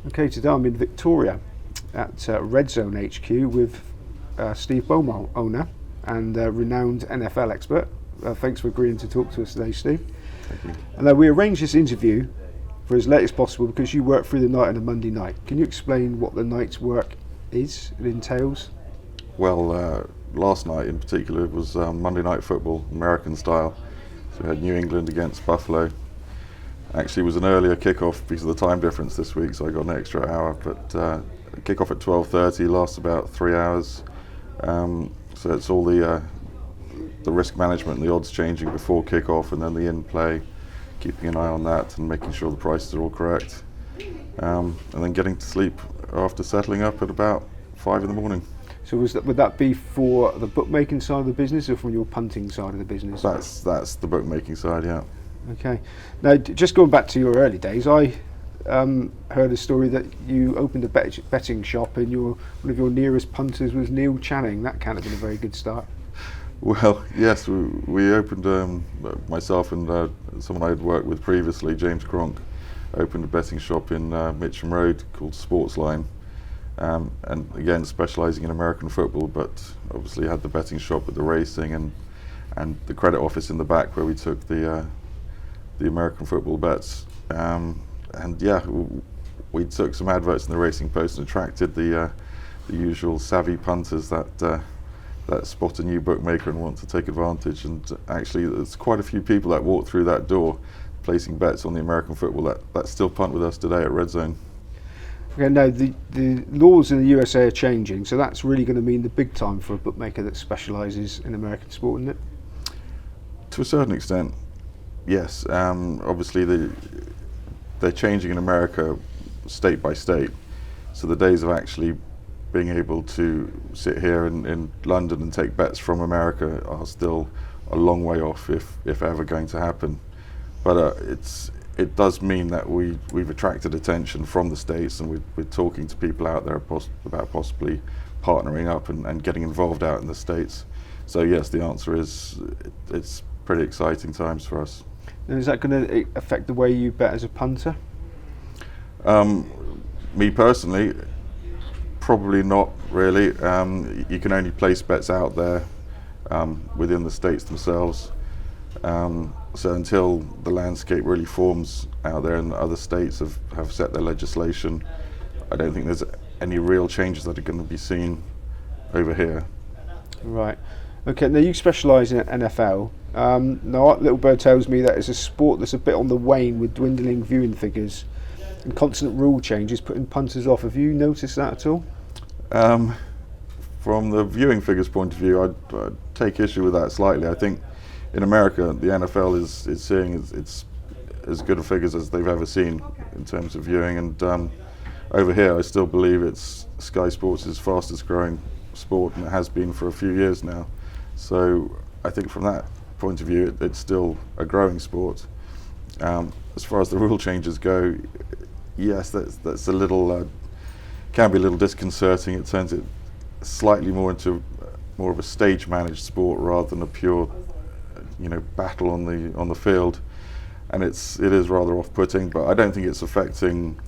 Okay, today I'm in Victoria at Red Zone HQ with Steve Baumohl, owner and renowned NFL expert. Thanks for agreeing to talk to us today, Steve. Thank you. And we arranged this interview for as late as possible because you work through the night on a Monday night. Can you explain what the night's work is, it entails? Well, last night in particular was Monday Night Football, American style. So we had New England against Buffalo. Actually, it was an earlier kickoff because of the time difference this week, so I got an extra hour. But kickoff at 12:30, lasts about 3 hours. So it's all the risk management and the odds changing before kickoff, and then the in-play, keeping an eye on that and making sure the prices are all correct. And then getting to sleep after settling up at about 5 in the morning. So would that be for the bookmaking side of the business or from your punting side of the business? That's the bookmaking side, yeah. Okay. Now, just going back to your early days, I heard a story that you opened a betting shop and one of your nearest punters was Neil Channing. That can't have been a very good start. Well, yes, we opened, myself and someone I had worked with previously, James Cronk, opened a betting shop in Mitcham Road called Sportsline. And again, specialising in American football, but obviously had the betting shop with the racing and the credit office in the back where we took the American football bets. And yeah, we took some adverts in the Racing Post and attracted the usual savvy punters that spot a new bookmaker and want to take advantage. And actually, there's quite a few people that walk through that door placing bets on the American football that still punt with us today at Red Zone. Okay, now the laws in the USA are changing, so that's really going to mean the big time for a bookmaker that specialises in American sport, isn't it? To a certain extent, yes. Obviously, they're changing in America state by state, so the days of actually being able to sit here in London and take bets from America are still a long way off, if ever going to happen. But it does mean that we've attracted attention from the States, and we're talking to people out there about possibly partnering up and getting involved out in the States. So yes, the answer is it's pretty exciting times for us. And is that going to affect the way you bet as a punter? Me personally, probably not really. You can only place bets out there within the States themselves. So until the landscape really forms out there and other states have set their legislation, I don't think there's any real changes that are going to be seen over here. Right. Okay, now you specialise in NFL. Now, Little Bird tells me that it's a sport that's a bit on the wane with dwindling viewing figures and constant rule changes putting punters off. Have you noticed that at all? From the viewing figures point of view, I'd take issue with that slightly. I think in America, the NFL is seeing it's as good a figures as they've ever seen in terms of viewing, and over here, I still believe it's Sky Sports' fastest growing sport, and it has been for a few years now. So I think from that point of view, it's still a growing sport. As far as the rule changes go, yes, that's a little can be a little disconcerting. It turns it slightly more into more of a stage managed sport rather than a pure battle on the field, and it is rather off-putting, but I don't think it's affecting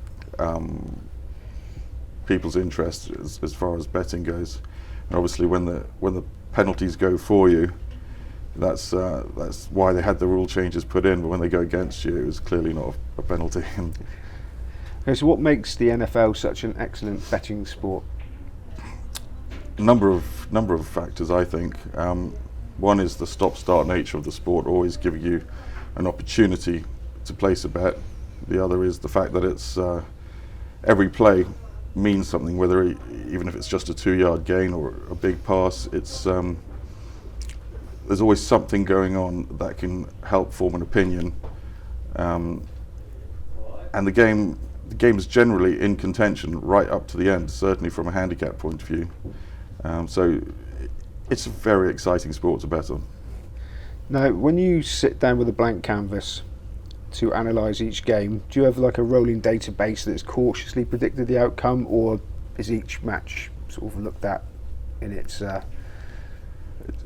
people's interest as far as betting goes. And obviously when the penalties go for you, that's why they had the rule changes put in, but when they go against you, it was clearly not a penalty. Okay, so what makes the NFL such an excellent betting sport? Number of factors, I think. One is the stop-start nature of the sport, always giving you an opportunity to place a bet. The other is the fact that it's every play means something, even if it's just a 2-yard gain or a big pass. It's there's always something going on that can help form an opinion, and the game is generally in contention right up to the end, certainly from a handicap point of view. So it's a very exciting sport to bet on. Now, when you sit down with a blank canvas to analyse each game, do you have like a rolling database that's cautiously predicted the outcome, or is each match sort of looked at in its...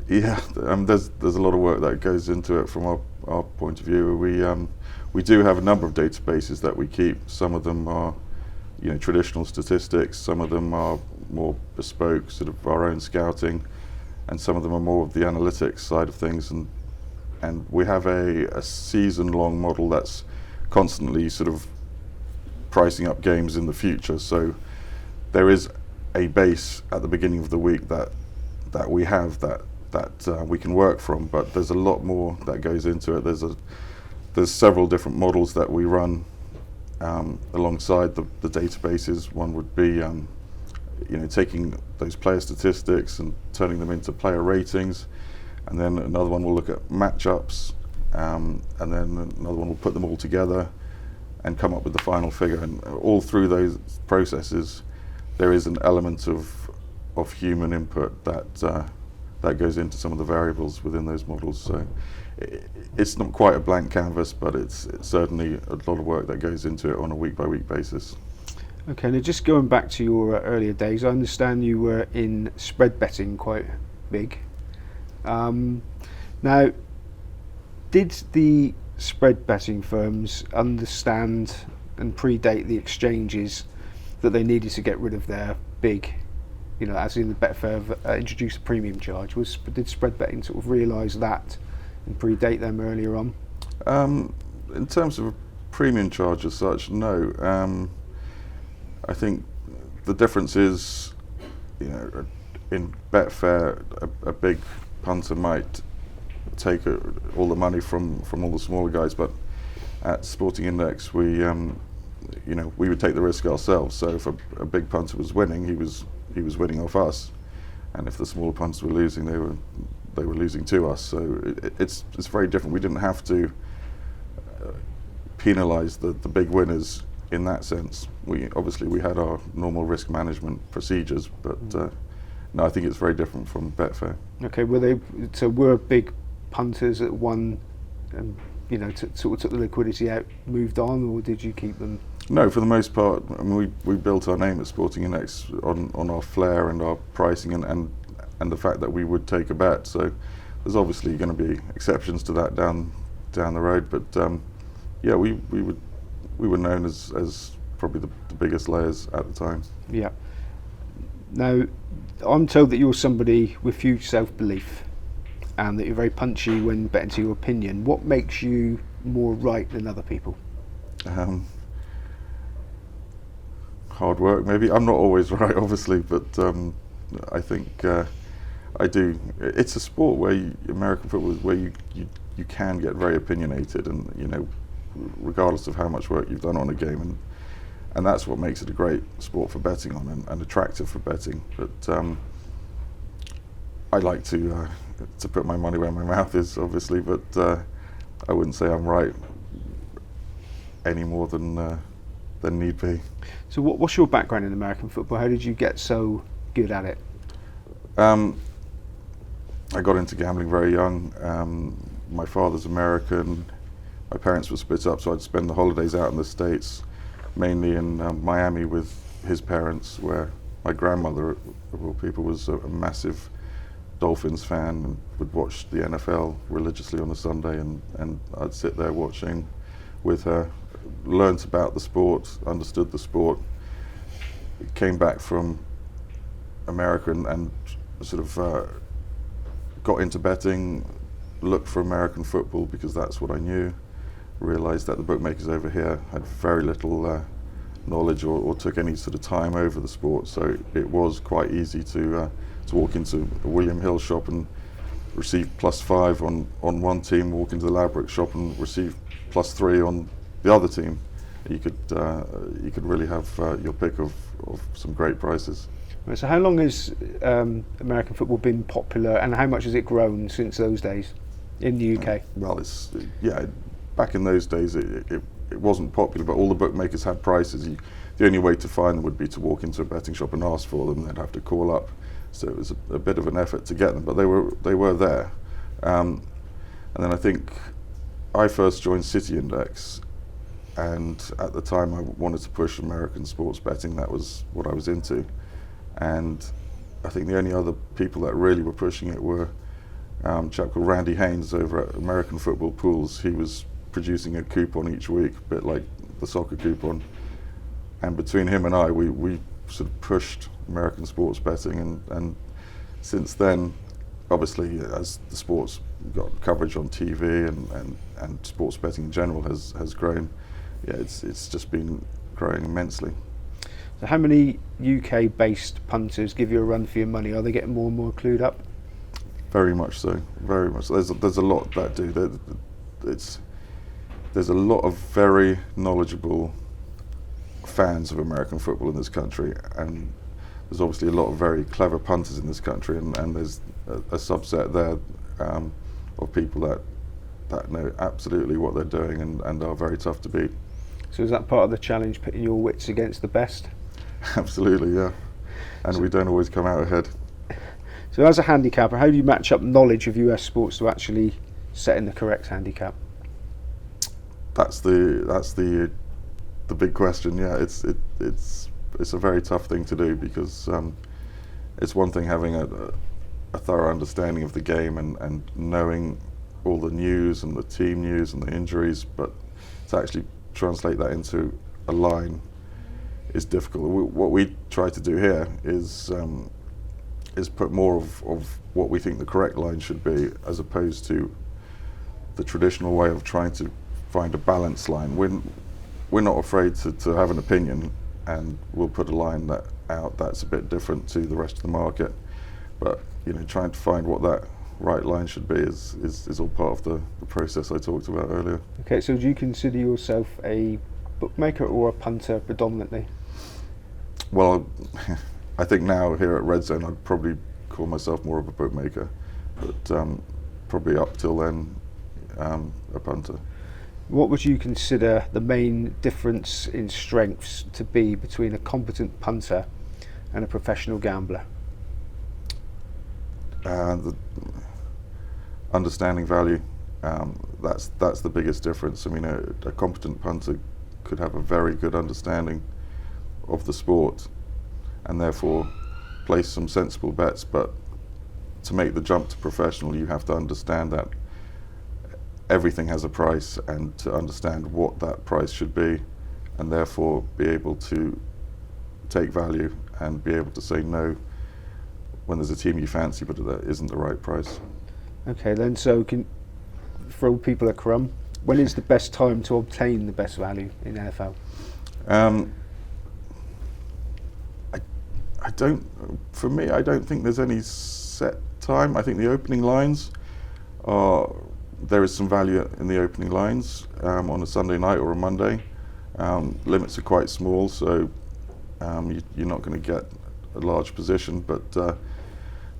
Yeah, there's a lot of work that goes into it from our point of view. We do have a number of databases that we keep. Some of them are traditional statistics. Some of them are more bespoke, sort of our own scouting, and some of them are more of the analytics side of things. And we have a season-long model that's constantly sort of pricing up games in the future. So there is a base at the beginning of the week that we have that we can work from, but there's a lot more that goes into it. There's several different models that we run alongside the databases. One would be taking those player statistics and turning them into player ratings, and then another one will look at matchups, and then another one will put them all together and come up with the final figure. And all through those processes there is an element of human input that goes into some of the variables within those models. So it's not quite a blank canvas, but it's certainly a lot of work that goes into it on a week-by-week basis. Okay, now just going back to your earlier days, I understand you were in spread betting quite big. Now, did the spread betting firms understand and predate the exchanges that they needed to get rid of their big, as in the Betfair introduced a premium charge? Did spread betting sort of realise that and predate them earlier on? In terms of a premium charge as such, no. I think the difference is, in Betfair, a big punter might take all the money from all the smaller guys, but at Sporting Index we would take the risk ourselves. So if a big punter was winning, he was winning off us, and if the smaller punters were losing, they were losing to us. So it's very different. We didn't have to penalise the big winners in that sense. We had our normal risk management procedures, but no, I think it's very different from Betfair. Okay, were big punters that won, sort of took the liquidity out, moved on, or did you keep them? No, for the most part. I mean, we built our name at Sporting Index on our flair and our pricing and the fact that we would take a bet. So there's obviously going to be exceptions to that down the road, but yeah, we were known as probably the biggest layers at the time. Yeah. Now, I'm told that you're somebody with huge self-belief and that you're very punchy when betting to your opinion. What makes you more right than other people? Hard work, maybe. I'm not always right, obviously, but I think I do. It's a sport where American football is where you can get very opinionated, and regardless of how much work you've done on a game, and that's what makes it a great sport for betting on and attractive for betting. But I like to put my money where my mouth is, obviously, but I wouldn't say I'm right any more than need be. So what's your background in American football? How did you get so good at it? I got into gambling very young. My father's American. My parents were split up, so I'd spend the holidays out in the States, mainly in Miami with his parents, where my grandmother, of all people, was a massive Dolphins fan and would watch the NFL religiously on a Sunday, and I'd sit there watching with her, learnt about the sport, understood the sport, came back from America and sort of got into betting, looked for American football because that's what I knew, realised that the bookmakers over here had very little knowledge or took any sort of time over the sport, so it was quite easy to walk into a William Hill shop and receive +5 on one team, walk into the Ladbroke shop and receive +3 on the other team. You could really have your pick of some great prices. So how long has American football been popular, and how much has it grown since those days in the UK? Well, back in those days it wasn't popular, but all the bookmakers had prices. The only way to find them would be to walk into a betting shop and ask for them. They'd have to call up, so it was a bit of an effort to get them, but they were there. And then I think I first joined City Index, and at the time I wanted to push American sports betting. That was what I was into, and I think the only other people that really were pushing it were a chap called Randy Haynes over at American Football Pools. He was producing a coupon each week, a bit like the soccer coupon, and between him and I, we sort of pushed American sports betting, and since then, obviously, as the sports got coverage on TV and sports betting in general has grown, yeah, it's just been growing immensely. So how many UK-based punters give you a run for your money? Are they getting more and more clued up? Very much so, very much so. There's a lot that do. There's a lot of very knowledgeable fans of American football in this country, and there's obviously a lot of very clever punters in this country, and there's a subset there of people that know absolutely what they're doing and are very tough to beat. So is that part of the challenge, pitting your wits against the best? Absolutely, yeah. And we don't always come out ahead. So as a handicapper, how do you match up knowledge of US sports to actually setting the correct handicap? That's the big question. Yeah, it's a very tough thing to do, because it's one thing having a thorough understanding of the game and knowing all the news and the team news and the injuries, but to actually translate that into a line is difficult. What we try to do here is put more of what we think the correct line should be, as opposed to the traditional way of trying to find a balanced line. We're not afraid to have an opinion, and we'll put a line that's a bit different to the rest of the market. But trying to find what that right line should be is all part of the process I talked about earlier. Okay, so do you consider yourself a bookmaker or a punter predominantly? Well, I think now here at RedZone I'd probably call myself more of a bookmaker, but probably up till then a punter. What would you consider the main difference in strengths to be between a competent punter and a professional gambler? The understanding value, that's the biggest difference. I mean, a competent punter could have a very good understanding of the sport and therefore place some sensible bets, but to make the jump to professional, you have to understand that everything has a price, and to understand what that price should be, and therefore be able to take value and be able to say no when there's a team you fancy but that isn't the right price. Okay, then, so for all people at crumb, when is the best time to obtain the best value in NFL? I don't think there's any set time. I think the opening lines there is some value in the opening lines on a Sunday night or a Monday. Limits are quite small, so you're not going to get a large position, but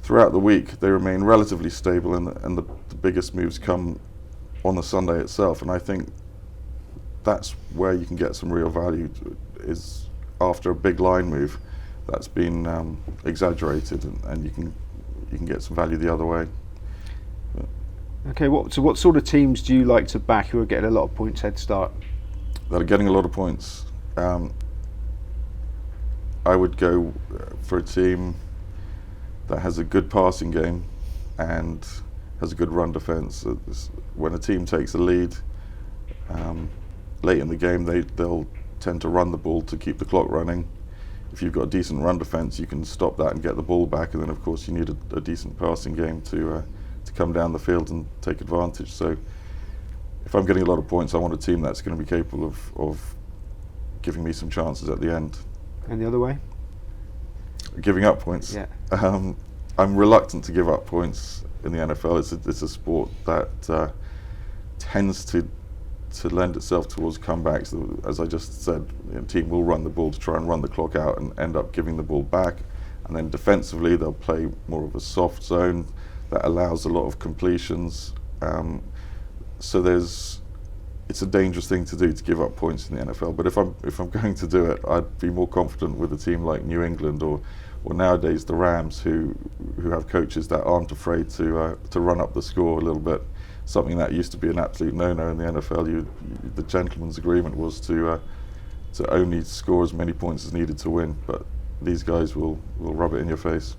throughout the week they remain relatively stable, and the biggest moves come on the Sunday itself. And I think that's where you can get some real value, is after a big line move that's been exaggerated, and you can get some value the other way. Okay, what sort of teams do you like to back who are getting a lot of points head start? That are getting a lot of points. I would go for a team that has a good passing game and has a good run defence. When a team takes a lead late in the game, they'll tend to run the ball to keep the clock running. If you've got a decent run defence, you can stop that and get the ball back, and then of course you need a decent passing game to come down the field and take advantage. So if I'm getting a lot of points, I want a team that's going to be capable of giving me some chances at the end. And the other way? Giving up points? Yeah. I'm reluctant to give up points in the NFL. It's a sport that tends to lend itself towards comebacks. As I just said, a team will run the ball to try and run the clock out and end up giving the ball back, and then defensively they'll play more of a soft zone that allows a lot of completions. So it's a dangerous thing to do, to give up points in the NFL. But if I'm going to do it, I'd be more confident with a team like New England or nowadays the Rams, who have coaches that aren't afraid to run up the score a little bit. Something that used to be an absolute no-no in the NFL. The gentleman's agreement was to only score as many points as needed to win. But these guys will rub it in your face.